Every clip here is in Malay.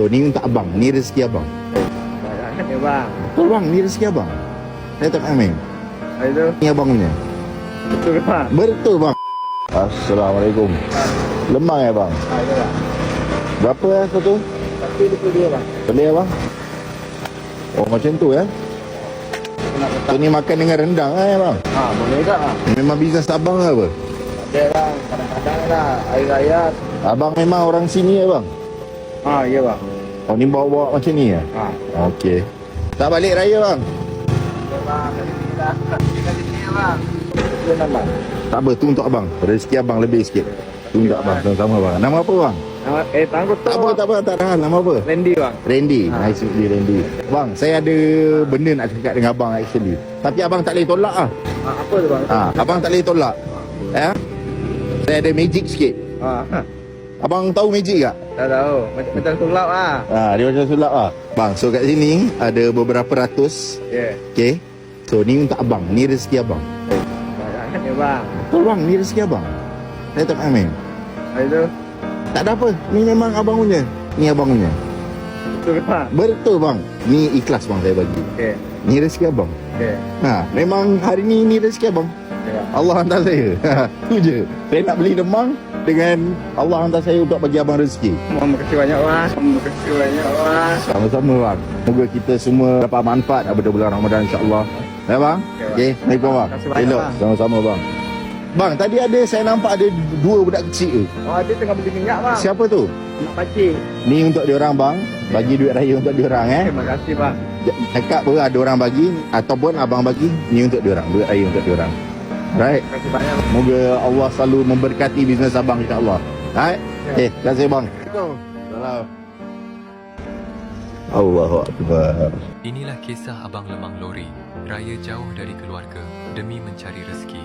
So, ni untuk abang. Ni rezeki abang. Banyak ya bang. Betul bang, ni rezeki abang. Saya tak main. Itu Ni abang punya. betul ke bang? Betul bang. Assalamualaikum. Lemang ya bang? Ya bang. Berapa ya satu? Tapi dia bang. Boleh ya bang? Oh macam tu ya? Kenapa So ni makan dengan rendang ya bang? boleh tak ah? Memang bisnes abang ke apa? Ada bang. Kadang-kadang lah air raya. Abang memang orang sini ya bang? Ya bang. Oh ni bawa-bawa macam ni ya? Okey. Tak balik raya bang? Ya bang. Kali ni lah. Kali ni ya bang. Itu nama. Tak apa, tu untuk abang. Rezeki abang lebih sikit. Tu untuk abang, sama-sama bang. Nama apa bang? Tangguh tu. Tak apa, tak ada hal. Nama apa? Randy bang. Randy. Nice to meet you, Randy. Bang, saya ada benda nak cakap dengan abang actually. Tapi abang tak boleh tolak ah. Apa tu bang? Abang tak boleh tolak. Ya? Saya ada magic sikit. Abang tahu magic tak? Tak tahu. Macam sulap ah. Dia macam sulap ah. Bang, so kat sini ada beberapa ratus. Ya. Okay. So ni untuk abang. Ni rezeki abang. Banyak ya bang. Betul bang, ni rezeki abang. Saya tak main. Itu Tak ada apa. Ni memang abang punya. Ni abang punya. betul ke bang? Betul bang. Ni ikhlas bang saya bagi. Okey. Ni rezeki abang. Okey. Memang hari ni rezeki abang. Ya. Allah hantar saya. Tu je. Saya nak beli lemang dengan Allah hantar saya untuk bagi abang rezeki. Terima kasih banyak bang. Terima kasih banyak bang. Sama-sama bang. Semoga kita semua dapat manfaat daripada bulan Ramadan insya-Allah. Ya bang? Okey. Assalamualaikum bang. Terima kasih banyak, Elok. bang. Sama-sama bang. Bang, tadi saya nampak ada dua budak kecil tu. Dia tengah beli minyak bang. Siapa tu? Nak pancing. Ni untuk diorang bang. Bagi duit raya untuk diorang Terima kasih bang. Cakap pun ada orang bagi ataupun abang bagi, ni untuk diorang. Duit raya untuk diorang. Right. Terima kasih banyak bang. Moga Allah selalu memberkati bisnes abang insya-Allah. Right? Okey, terima kasih bang. Salam. Allahu Akbar. Inilah kisah Abang Lemang Lori, raya jauh dari keluarga demi mencari rezeki.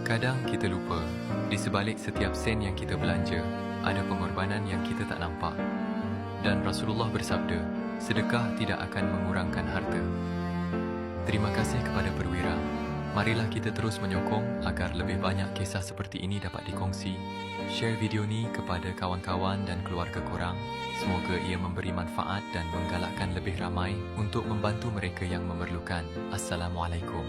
Kadang kita lupa, di sebalik setiap sen yang kita belanja, ada pengorbanan yang kita tak nampak. Dan Rasulullah bersabda, sedekah tidak akan mengurangkan harta. Terima kasih kepada Perwira. Marilah kita terus menyokong agar lebih banyak kisah seperti ini dapat dikongsi. Share video ni kepada kawan-kawan dan keluarga korang. Semoga ia memberi manfaat dan menggalakkan lebih ramai untuk membantu mereka yang memerlukan. Assalamualaikum.